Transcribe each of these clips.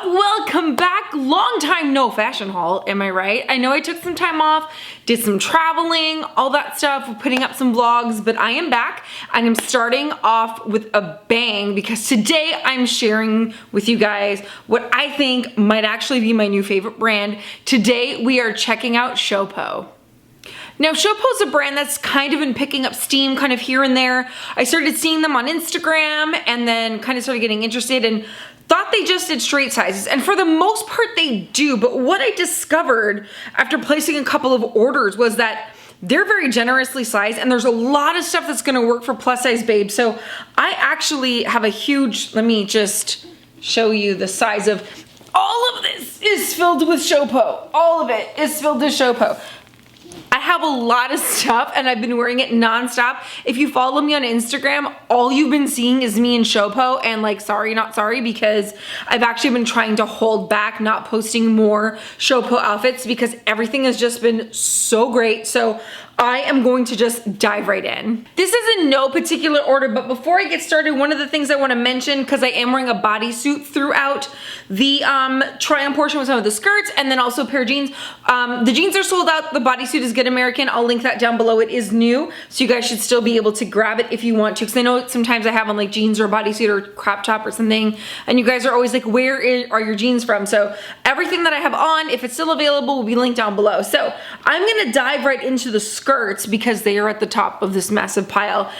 up? Welcome back. Long time no fashion haul, am I right? I know I took some time off, did some traveling, all that stuff, putting up some vlogs, but I am back and I'm starting off with a bang because today I'm sharing with you guys what I think might actually be my new favorite brand. Today we are checking out SHOWPO. Now, SHOWPO is a brand that's kind of been picking up steam kind of here and there. I started seeing them on Instagram and then kind of started getting interested and thought they just did straight sizes. And for the most part, they do. But what I discovered after placing a couple of orders was that they're very generously sized and there's a lot of stuff that's gonna work for plus size babes. So I actually have a huge, let me just show you the size of, all of this is filled with SHOWPO. All of it is filled with SHOWPO. I have a lot of stuff and I've been wearing it nonstop. If you follow me on Instagram, all you've been seeing is me in SHOWPO and like, sorry, not sorry, because I've actually been trying to hold back not posting more SHOWPO outfits because everything has just been so great. So I am going to just dive right in. This is in no particular order, but before I get started, one of the things I want to mention, because I am wearing a bodysuit throughout the try-on portion with some of the skirts and then also a pair of jeans. The jeans are sold out. The bodysuit is Good American. I'll link that down below. It is new, so you guys should still be able to grab it if you want to, because I know sometimes I have on like jeans or a bodysuit or crop top or something, and you guys are always like, where are your jeans from? So everything that I have on, if it's still available, will be linked down below. So I'm gonna dive right into the skirts because they are at the top of this massive pile.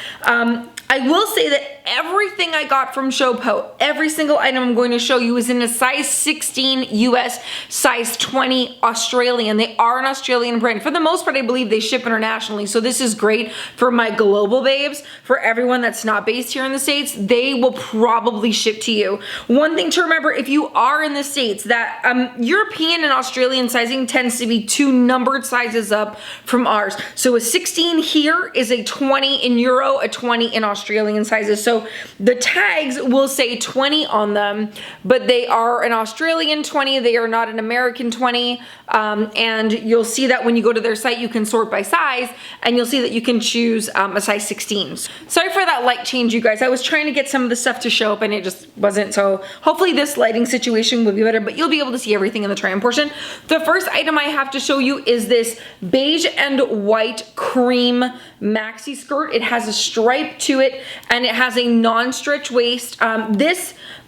I will say that everything I got from SHOWPO, every single item I'm going to show you is in a size 16 US, size 20 Australian. They are an Australian brand. For the most part, I believe they ship internationally. So this is great for my global babes. For everyone that's not based here in the States, they will probably ship to you. One thing to remember, if you are in the States, that European and Australian sizing tends to be two numbered sizes up from ours. So a 16 here is a 20 in Euro, a 20 in Australian sizes. So the tags will say 20 on them, but they are an Australian 20, they are not an American 20. And you'll see that when you go to their site, you can sort by size and you'll see that you can choose a size 16. Sorry for that light change, you guys. I was trying to get some of the stuff to show up and it just wasn't, so hopefully this lighting situation will be better, but you'll be able to see everything in the try-on portion. The first item I have to show you is this beige and white cream maxi skirt. It has a stripe to it and it has a non-stretch waist.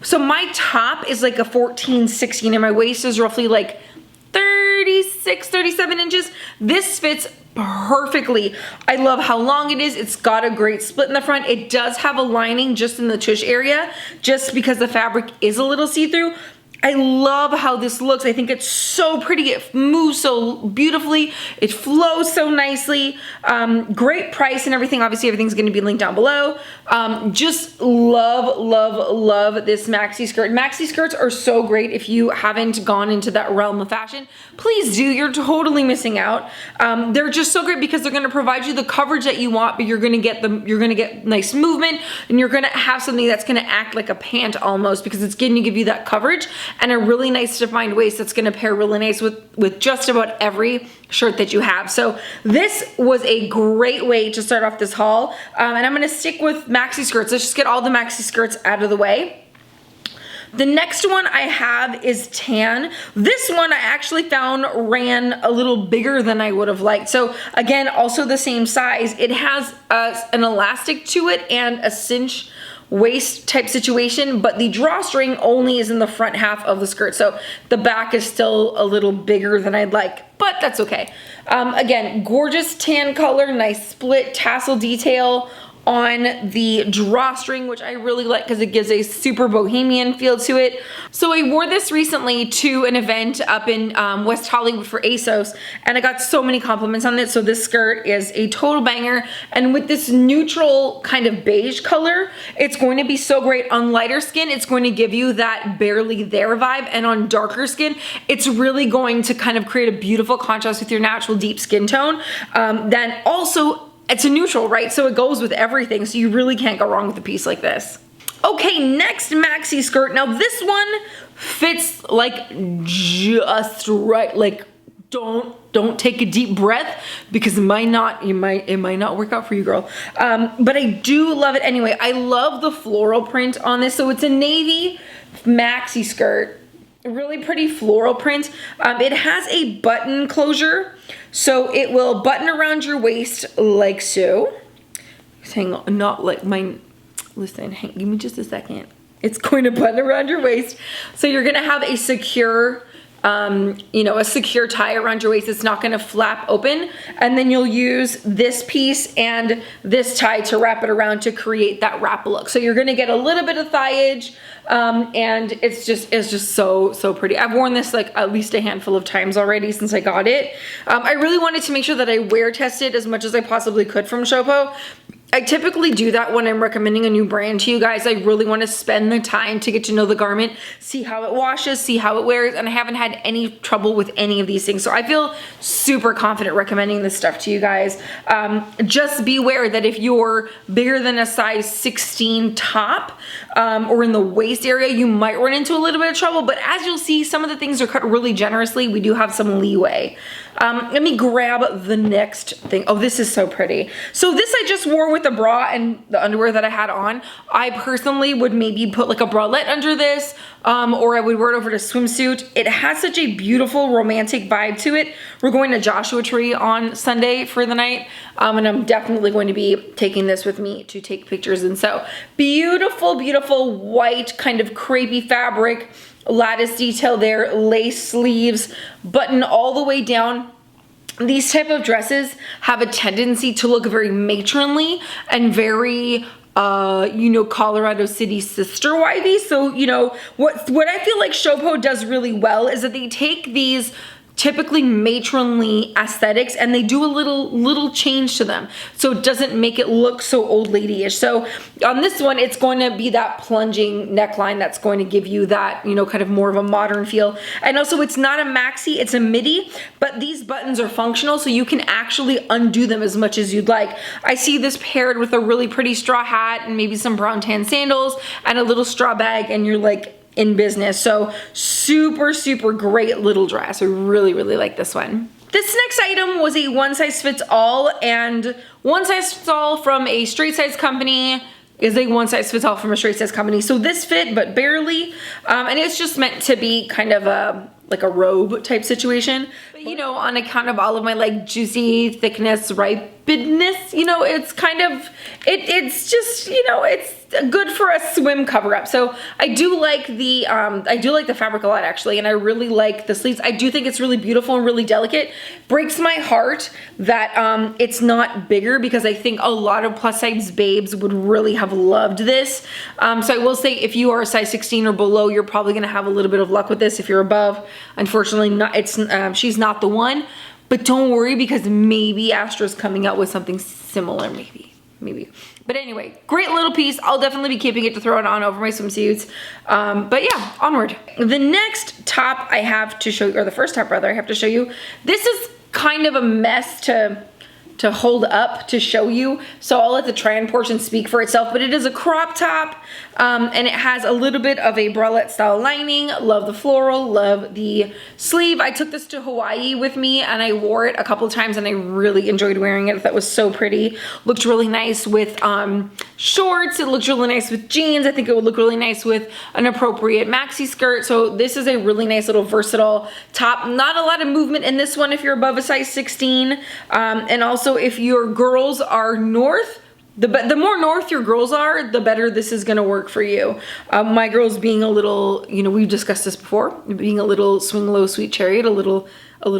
So my top is like a 14, 16 and my waist is roughly like 36, 37 inches. This fits perfectly. I love how long it is. It's got a great split in the front. It does have a lining just in the tush area, just because the fabric is a little see-through. I love how this looks. I think it's so pretty. It moves so beautifully. It flows so nicely. Great price and everything. Obviously, everything's going to be linked down below. Just love, love, love this maxi skirt. Maxi skirts are so great. If you haven't gone into that realm of fashion, please do. You're totally missing out. They're just so great because they're going to provide you the coverage that you want, but you're going to get nice movement and you're going to have something that's going to act like a pant almost because it's going to give you that coverage and a really nice defined waist that's gonna pair really nice with just about every shirt that you have. So this was a great way to start off this haul. And I'm gonna stick with maxi skirts. Let's just get all the maxi skirts out of the way. The next one I have is tan. This one I actually found ran a little bigger than I would have liked. So again, also the same size. It has an elastic to it and a cinch waist type situation, but the drawstring only is in the front half of the skirt. So the back is still a little bigger than I'd like, but that's okay. Again, gorgeous tan color, nice split tassel detail on the drawstring, which I really like because it gives a super bohemian feel to it. So I wore this recently to an event up in West Hollywood for ASOS and I got so many compliments on it. So this skirt is a total banger, and with this neutral kind of beige color, it's going to be so great. On lighter skin, it's going to give you that barely there vibe, and on darker skin, it's really going to kind of create a beautiful contrast with your natural deep skin tone. Then also, it's a neutral, right? So it goes with everything. So you really can't go wrong with a piece like this. Okay, next maxi skirt. Now this one fits like just right. Like don't take a deep breath because it might not work out for you, girl. But I do love it anyway. I love the floral print on this. So it's a navy maxi skirt. really pretty floral print. It has a button closure, so it will button around your waist like so. Hang on, not like mine. Listen, give me just a second. It's going to button around your waist. So you're gonna have a secure, you know, a secure tie around your waist. It's not gonna flap open. And then you'll use this piece and this tie to wrap it around to create that wrap look. So you're gonna get a little bit of thighage, and it's just so pretty. I've worn this like at least a handful of times already since I got it. I really wanted to make sure that I wear tested as much as I possibly could from SHOWPO. I typically do that when I'm recommending a new brand to you guys. I really want to spend the time to get to know the garment, see how it washes, see how it wears, and I haven't had any trouble with any of these things. So I feel super confident recommending this stuff to you guys. Just be aware that if you're bigger than a size 16 top, or in the waist area, you might run into a little bit of trouble, but as you'll see, some of the things are cut really generously. We do have some leeway. Let me grab the next thing. Oh, this is so pretty. So this I just wore with the bra and the underwear that I had on. I personally would maybe put like a bralette under this, or I would wear it over to swimsuit. It has such a beautiful romantic vibe to it. We're going to Joshua Tree on Sunday for the night, and I'm definitely going to be taking this with me to take pictures. And so beautiful, beautiful white kind of crepey fabric, lattice detail there, lace sleeves, button all the way down. These type of dresses have a tendency to look very matronly and very you know, Colorado City sister wifey. So, you know, what I feel like SHOWPO does really well is that they take these typically matronly aesthetics and they do a little change to them, so it doesn't make it look so old lady-ish. So on this one, it's going to be that plunging neckline that's going to give you that, you know, kind of more of a modern feel. And also, it's not a maxi, it's a midi, but these buttons are functional, so you can actually undo them as much as you'd like. I see this paired with a really pretty straw hat and maybe some brown tan sandals and a little straw bag, and you're like in business. So super great little dress. I really like this one. This next item was a one size fits all, and one size fits all from a straight size company is a one size fits all from a straight size company. So this fit, but barely, and it's just meant to be kind of a like a robe type situation. But, you know, on account of all of my like juicy thickness, ripeness, you know, it's kind of, it's just, you know, it's good for a swim cover up. So I do like the fabric a lot actually, and I really like the sleeves. I do think it's really beautiful and really delicate. Breaks my heart that it's not bigger, because I think a lot of plus size babes would really have loved this. So I will say, if you are a size 16 or below, you're probably gonna have a little bit of luck with this. If you're above, unfortunately, she's not the one. But don't worry, because maybe ASTRA's coming out with something similar, maybe. But anyway, great little piece. I'll definitely be keeping it to throw it on over my swimsuits. But yeah, onward. The next top I have to show you, or the first top rather, I have to show you. This is kind of a mess to hold up to show you, so I'll let the try-on portion speak for itself. But it is a crop top, and it has a little bit of a bralette style lining. Love the floral, love the sleeve. I took this to Hawaii with me and I wore it a couple times and I really enjoyed wearing it. That was so pretty. Looked really nice with shorts. It looked really nice with jeans. I think it would look really nice with an appropriate maxi skirt. So this is a really nice little versatile top. Not a lot of movement in this one if you're above a size 16, and also if your girls are north, the more north your girls are, the better this is gonna work for you. My girls being a little, you know, we've discussed this before, being a little swing low sweet chariot, a little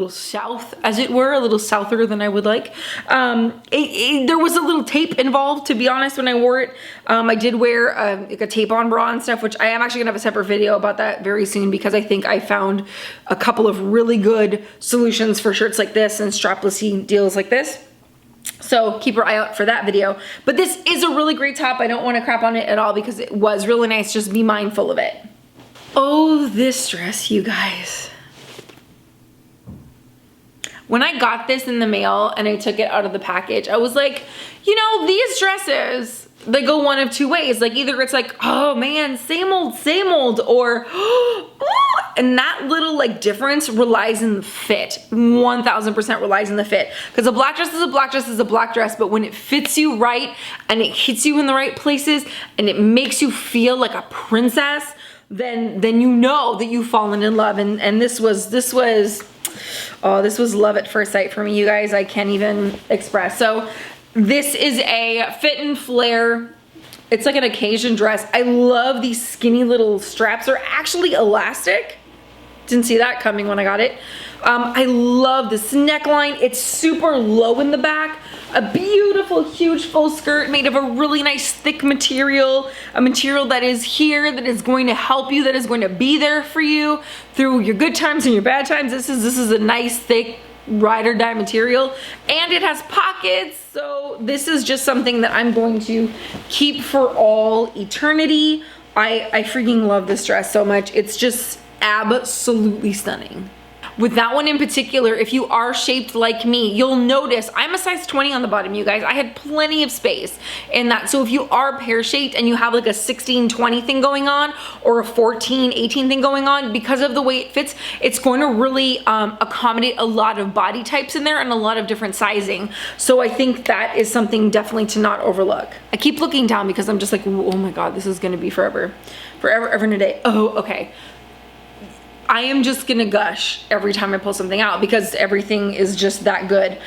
south, as it were, a little souther than I would like. There was a little tape involved, to be honest, when I wore it. I did wear like a tape-on bra and stuff, which I am actually gonna have a separate video about that very soon, because I think I found a couple of really good solutions for shirts like this and strapless deals like this. So keep your eye out for that video. But this is a really great top. I don't want to crap on it at all because it was really nice. Just be mindful of it. Oh, this dress, you guys. When I got this in the mail and I took it out of the package, I was like, you know, these dresses, they go one of two ways. Like either it's like, oh man, same old, or and that little like difference relies in the fit. 1000% relies in the fit. Because a black dress is a black dress is a black dress, but when it fits you right and it hits you in the right places and it makes you feel like a princess, then you know that you've fallen in love. And this was love at first sight for me, you guys. I can't even express. So this is a fit and flare. It's like an occasion dress. I love these skinny little straps. They're actually elastic. Didn't see that coming when I got it. I love this neckline. It's super low in the back. A beautiful, huge full skirt made of a really nice thick material. A material that is here, that is going to help you, that is going to be there for you through your good times and your bad times. This is a nice, thick, ride or die material. And it has pockets. So this is just something that I'm going to keep for all eternity. I freaking love this dress so much. It's just absolutely stunning. With that one in particular, if you are shaped like me, you'll notice I'm a size 20 on the bottom, you guys. I had plenty of space in that. So if you are pear shaped and you have like a 16-20 thing going on or a 14-18 thing going on, because of the way it fits, it's going to really accommodate a lot of body types in there and a lot of different sizing. So I think that is something definitely to not overlook. I keep looking down because I'm just like, oh my God, this is gonna be forever, ever and a day. Oh, okay. I am just gonna gush every time I pull something out because everything is just that good.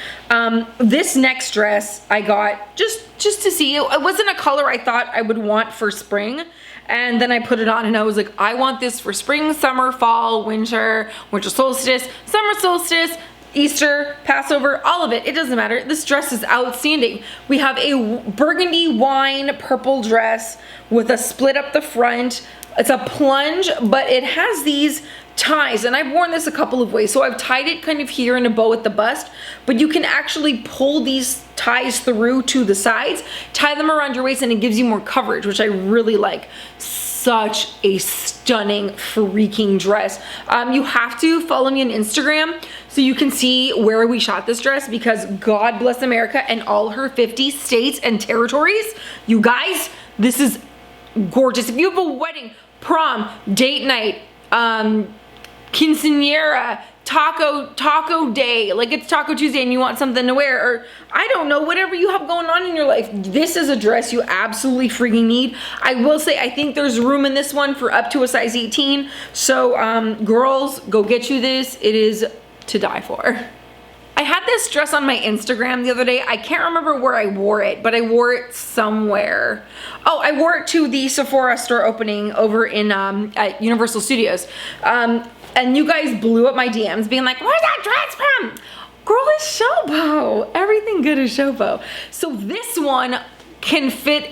This next dress I got just to see. It wasn't a color I thought I would want for spring. And then I put it on and I was like, I want this for spring, summer, fall, winter solstice, summer solstice, Easter, Passover, all of it. It doesn't matter. This dress is outstanding. We have a burgundy wine purple dress with a split up the front. It's a plunge, but it has these ties, and I've worn this a couple of ways. So I've tied it kind of here in a bow at the bust, but you can actually pull these ties through to the sides, tie them around your waist, and it gives you more coverage, which I really like. Such a stunning freaking dress. You have to follow me on Instagram so you can see where we shot this dress, because God bless America and all her 50 states and territories. You guys, this is gorgeous. If you have a wedding, prom, date night, quinceañera, taco day, like it's Taco Tuesday and you want something to wear, or I don't know, whatever you have going on in your life, this is a dress you absolutely freaking need. I will say, I think there's room in this one for up to a size 18. So girls, go get you this. It is to die for. I had this dress on my Instagram the other day. I can't remember where I wore it, but I wore it somewhere. Oh, I wore it to the Sephora store opening over in at Universal Studios. And you guys blew up my DMs being like, where's that dress from? Girl, it's SHOWPO. Everything good is SHOWPO. So this one can fit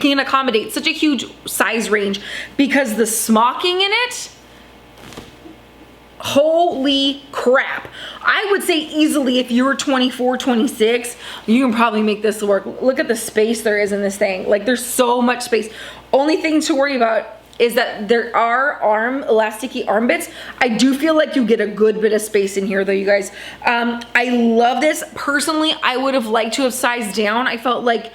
can accommodate such a huge size range because the smocking in it, holy crap. I would say easily if you were 24, 26, you can probably make this work. Look at the space there is in this thing. Like, there's so much space. Only thing to worry about is that there are elasticy arm bits. I do feel like you get a good bit of space in here though, you guys. I love this. Personally, I would have liked to have sized down. I felt like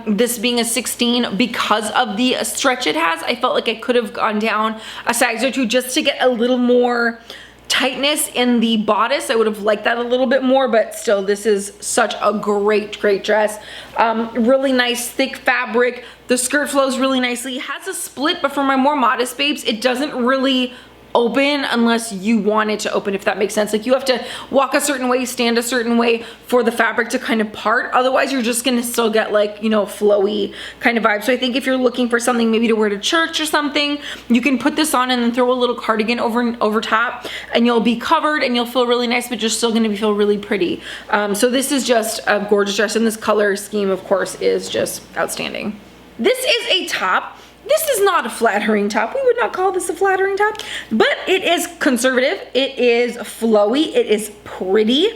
this being a 16, because of the stretch it has, I felt like I could have gone down a size or two just to get a little more tightness in the bodice. I would have liked that a little bit more, but still, this is such a great dress. Really nice thick fabric. The skirt flows really nicely. It has a split, but for my more modest babes, it doesn't really open unless you want it to open, if that makes sense. Like, you have to walk a certain way, stand a certain way for the fabric to kind of part. Otherwise, you're just gonna still get like, you know, flowy kind of vibe. So I think if you're looking for something maybe to wear to church or something, you can put this on and then throw a little cardigan over top, and you'll be covered and you'll feel really nice, but you're still gonna feel really pretty. So this is just a gorgeous dress, and this color scheme, of course, is just outstanding. This is a top. This is not a flattering top. We would not call this a flattering top, but it is conservative. It is flowy. It is pretty.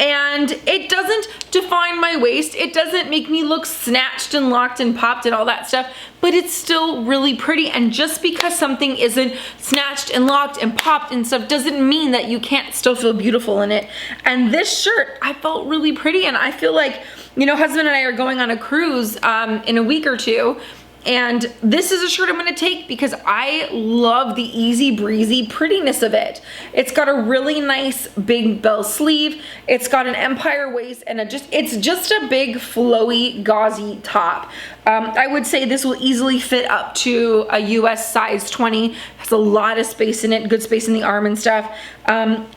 And it doesn't define my waist. It doesn't make me look snatched and locked and popped and all that stuff, but it's still really pretty. And just because something isn't snatched and locked and popped and stuff doesn't mean that you can't still feel beautiful in it. And this shirt, I felt really pretty, and I feel like, you know, husband and I are going on a cruise in a week or two. And this is a shirt I'm gonna take because I love the easy breezy prettiness of it. It's got a really nice big bell sleeve. It's got an empire waist and it's just a big flowy gauzy top. I would say this will easily fit up to a US size 20. Has a lot of space in it, good space in the arm and stuff.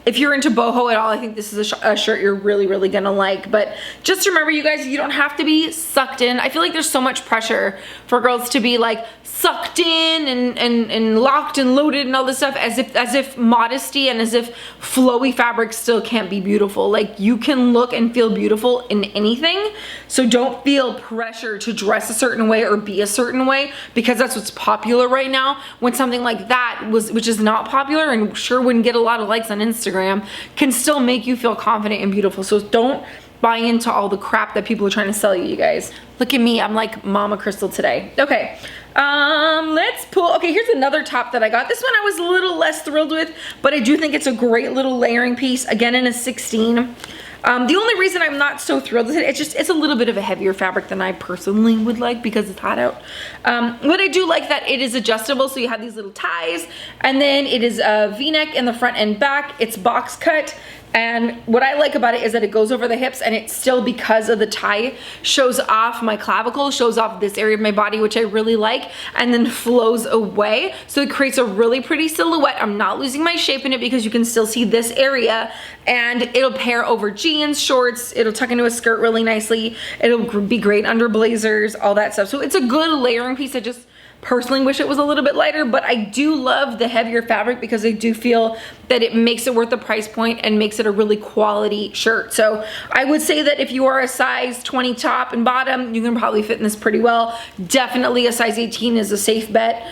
If you're into boho at all, I think this is a shirt you're really gonna like. But just remember, you guys, you don't have to be sucked in. I feel like there's so much pressure for girls to be like sucked in and locked and loaded and all this stuff, as if modesty and as if flowy fabric still can't be beautiful. Like, you can look and feel beautiful in anything, so don't feel pressure to dress a certain way or be a certain way because that's what's popular right now, when something like that which is not popular and sure wouldn't get a lot of likes on Instagram, can still make you feel confident and beautiful. So don't buy into all the crap that people are trying to sell you, guys. Look at me, I'm like Mama Crystal today. Okay, let's pull, okay, here's another top that I got. This one I was a little less thrilled with, but I do think it's a great little layering piece, again in a 16. The only reason I'm not so thrilled with it, it's a little bit of a heavier fabric than I personally would like because it's hot out. But I do like that it is adjustable, so you have these little ties, and then it is a V-neck in the front and back. It's box cut. And what I like about it is that it goes over the hips, and it still, because of the tie, shows off my clavicle, shows off this area of my body, which I really like, and then flows away. So it creates a really pretty silhouette. I'm not losing my shape in it because you can still see this area, and it'll pair over jeans, shorts, it'll tuck into a skirt really nicely. It'll be great under blazers, all that stuff. So it's a good layering piece. I just personally wish it was a little bit lighter, but I do love the heavier fabric because I do feel that it makes it worth the price point and makes it a really quality shirt. So I would say that if you are a size 20 top and bottom, you can probably fit in this pretty well. Definitely a size 18 is a safe bet.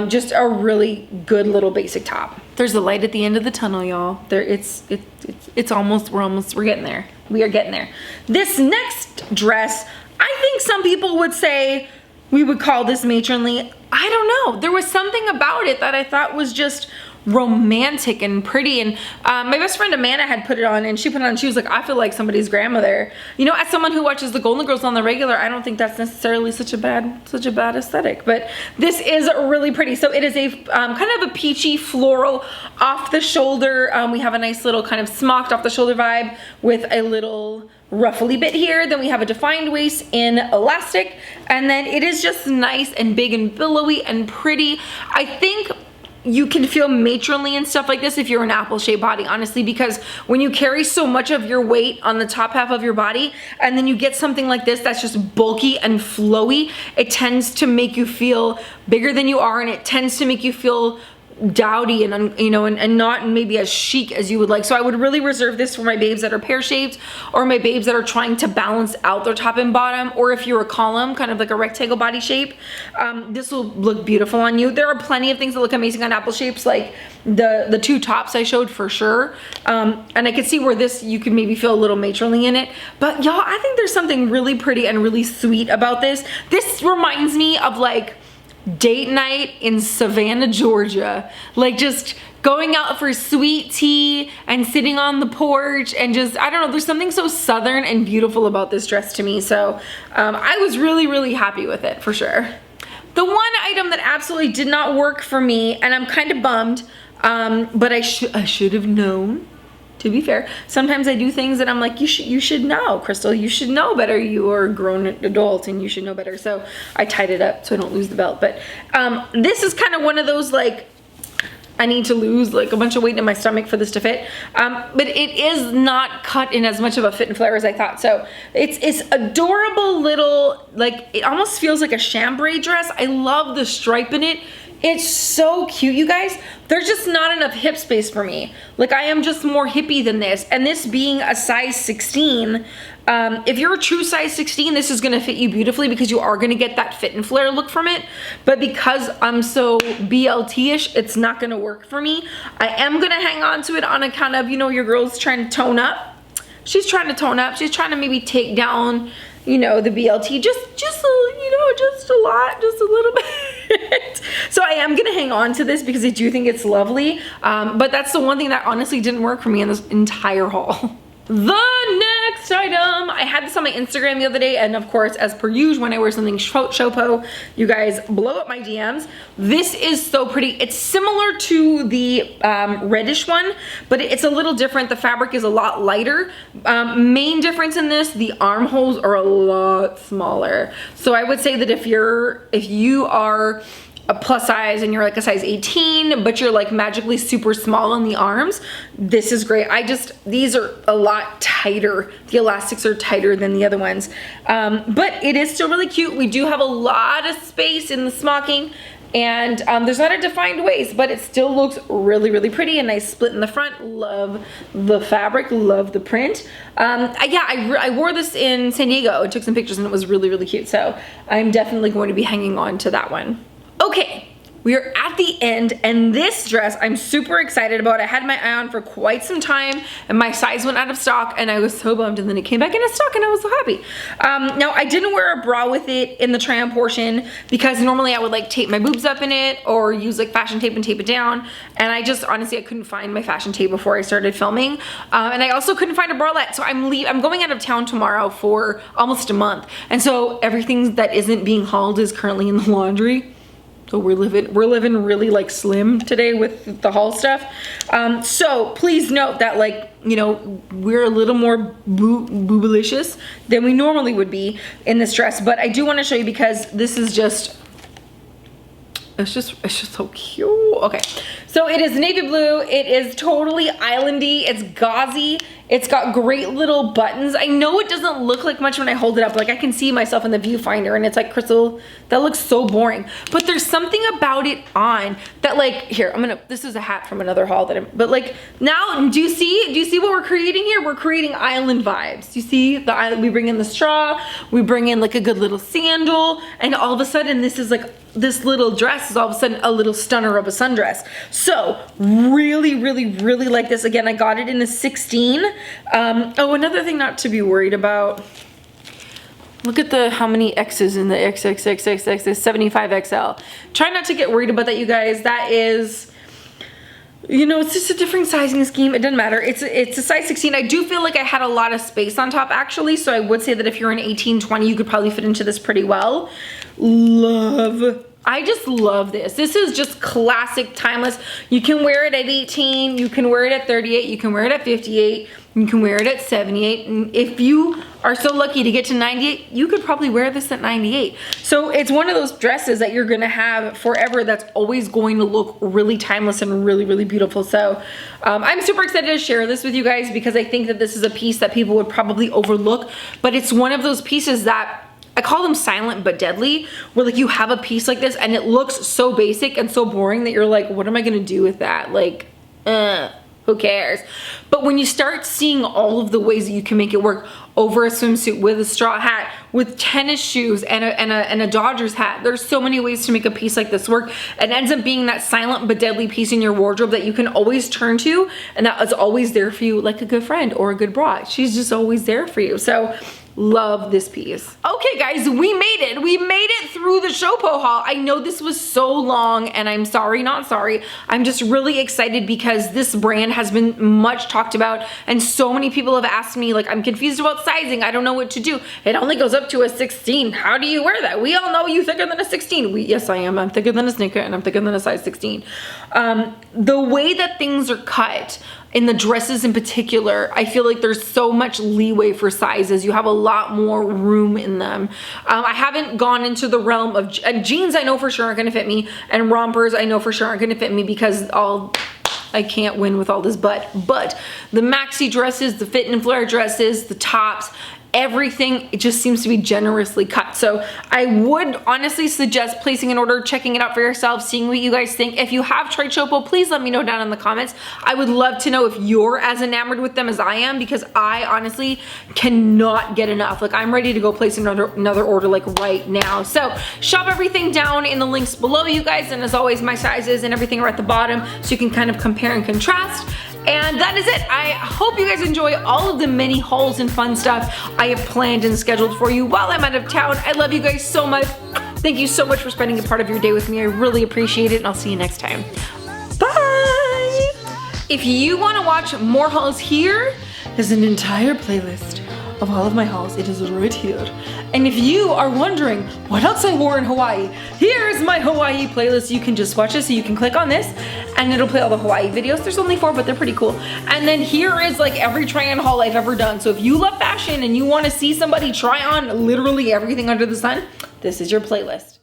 Just a really good little basic top. There's a light at the end of the tunnel, y'all. It's almost, we're getting there. We are getting there. This next dress, I think some people would say we would call this matronly. I don't know. There was something about it that I thought was just romantic and pretty. And my best friend Amanda had put it on, and she put it on, she was like, I feel like somebody's grandmother. You know, as someone who watches the Golden Girls on the regular, I don't think that's necessarily such a bad aesthetic, but this is really pretty. So it is a kind of a peachy floral off the shoulder. We have a nice little kind of smocked off the shoulder vibe with a little ruffly bit here. Then we have a defined waist in elastic, and then it is just nice and big and billowy and pretty. I think you can feel matronly and stuff like this if you're an apple shaped body, honestly, because when you carry so much of your weight on the top half of your body and then you get something like this that's just bulky and flowy, it tends to make you feel bigger than you are, and it tends to make you feel dowdy and you know, and not maybe as chic as you would like. So I would really reserve this for my babes that are pear shaped, or my babes that are trying to balance out their top and bottom, or if you're a column, kind of like a rectangle body shape. This will look beautiful on you. There are plenty of things that look amazing on apple shapes, like the two tops I showed for sure. And I could see where this, you could maybe feel a little matronly in it, but y'all, I think there's something really pretty and really sweet about this. This reminds me of like date night in Savannah, Georgia. Like just going out for sweet tea and sitting on the porch and just, I don't know, there's something so southern and beautiful about this dress to me. So I was really happy with it for sure. The one item that absolutely did not work for me, and I'm kind of bummed, but I should have known. To be fair, sometimes I do things that I'm like, you should know, Crystal, you should know better. You are a grown adult and you should know better. So I tied it up so I don't lose the belt. But this is kind of one of those, like, I need to lose like a bunch of weight in my stomach for this to fit. But it is not cut in as much of a fit and flare as I thought. So it's adorable little, like, it almost feels like a chambray dress. I love the stripe in it. It's so cute, you guys. There's just not enough hip space for me. Like, I am just more hippie than this. And this being a size 16, if you're a true size 16, this is gonna fit you beautifully because you are gonna get that fit and flare look from it. But because I'm so BLT-ish, it's not gonna work for me. I am gonna hang on to it on account of, you know, your girl's trying to tone up. She's trying to tone up. She's trying to maybe take down, you know, the BLT, just a little bit. So I am gonna hang on to this because I do think it's lovely. But that's the one thing that honestly didn't work for me in this entire haul. The next item. I had this on my Instagram the other day, and of course, as per usual, when I wear something SHOWPO, you guys blow up my DMs. This is so pretty. It's similar to the reddish one, but it's a little different. The fabric is a lot lighter. Main difference in this, the armholes are a lot smaller. So I would say that if you are a plus size and you're like a size 18, but you're like magically super small on the arms, this is great. These are a lot tighter. The elastics are tighter than the other ones. But it is still really cute. We do have a lot of space in the smocking, and there's not a defined waist, but it still looks really, really pretty. A nice split in the front. Love the fabric, love the print. I wore this in San Diego and took some pictures, and it was really, really cute. So I'm definitely going to be hanging on to that one. Okay, we are at the end, and this dress I'm super excited about. I had my eye on for quite some time, and my size went out of stock, and I was so bummed, and then it came back into stock, and I was so happy. Now, I didn't wear a bra with it in the try-on portion because normally I would like tape my boobs up in it or use like fashion tape and tape it down, and I just honestly I couldn't find my fashion tape before I started filming, and I also couldn't find a bralette. So I'm going out of town tomorrow for almost a month, and so everything that isn't being hauled is currently in the laundry. So we're living really like slim today with the haul stuff. So please note that, like, you know, we're a little more boobylicious than we normally would be in this dress, but I do want to show you because this is just, it's just so cute. Okay, so it is navy blue. It is totally islandy. It's gauzy. It's got great little buttons. I know it doesn't look like much when I hold it up. Like, I can see myself in the viewfinder, and it's like, Crystal, that looks so boring. But there's something about it on that, like, here, this is a hat from another haul but like, now, do you see what we're creating here? We're creating island vibes. You see the island, we bring in the straw, we bring in like a good little sandal, and all of a sudden this is like, this little dress is all of a sudden a little stunner of a sundress. So really, really, really like this. Again, I got it in a 16. Oh, another thing not to be worried about. Look at how many X's in the XXXXX, 75XL. Try not to get worried about that, you guys. That is, you know, it's just a different sizing scheme. It doesn't matter. It's a size 16. I do feel like I had a lot of space on top, actually. So I would say that if you're an 18, 20, you could probably fit into this pretty well. I just love this. This is just classic, timeless. You can wear it at 18, you can wear it at 38, you can wear it at 58, you can wear it at 78, and if you are so lucky to get to 98, you could probably wear this at 98. So it's one of those dresses that you're gonna have forever that's always going to look really timeless and really, really beautiful. So I'm super excited to share this with you guys because I think that this is a piece that people would probably overlook, but it's one of those pieces that I call them silent but deadly, where like you have a piece like this and it looks so basic and so boring that you're like, what am I gonna do with that? Like, who cares? But when you start seeing all of the ways that you can make it work over a swimsuit, with a straw hat, with tennis shoes, and a Dodgers hat, there's so many ways to make a piece like this work. It ends up being that silent but deadly piece in your wardrobe that you can always turn to, and that is always there for you, like a good friend or a good bra. She's just always there for you. So love this piece. Okay guys, we made it. We made it through the SHOWPO haul. I know this was so long, and I'm sorry, not sorry. I'm just really excited because this brand has been much talked about, and so many people have asked me, like, I'm confused about sizing. I don't know what to do. It only goes up to a 16. How do you wear that? We all know you thicker than a 16. Yes, I am. I'm thicker than a sneaker, and I'm thicker than a size 16. The way that things are cut, in the dresses in particular, I feel like there's so much leeway for sizes. You have a lot more room in them. I haven't gone into the realm of jeans. I know for sure aren't gonna fit me, and rompers I know for sure aren't gonna fit me because I can't win with all this but the maxi dresses, the fit and flare dresses, the tops, everything, it just seems to be generously cut. So I would honestly suggest placing an order, checking it out for yourself, seeing what you guys think. If you have tried SHOWPO, please let me know down in the comments. I would love to know if you're as enamored with them as I am, because I honestly cannot get enough. Like, I'm ready to go place another order like right now. So shop everything down in the links below, you guys, and as always, my sizes and everything are at the bottom so you can kind of compare and contrast. And that is it. I hope you guys enjoy all of the mini hauls and fun stuff I have planned and scheduled for you while I'm out of town. I love you guys so much. Thank you so much for spending a part of your day with me. I really appreciate it, and I'll see you next time. Bye! If you want to watch more hauls, here is an entire playlist of all of my hauls. It is right here. And if you are wondering what else I wore in Hawaii, here's my Hawaii playlist. You can just watch it, so you can click on this and it'll play all the Hawaii videos. There's only 4, but they're pretty cool. And then here is like every try on haul I've ever done. So if you love fashion and you want to see somebody try on literally everything under the sun, this is your playlist.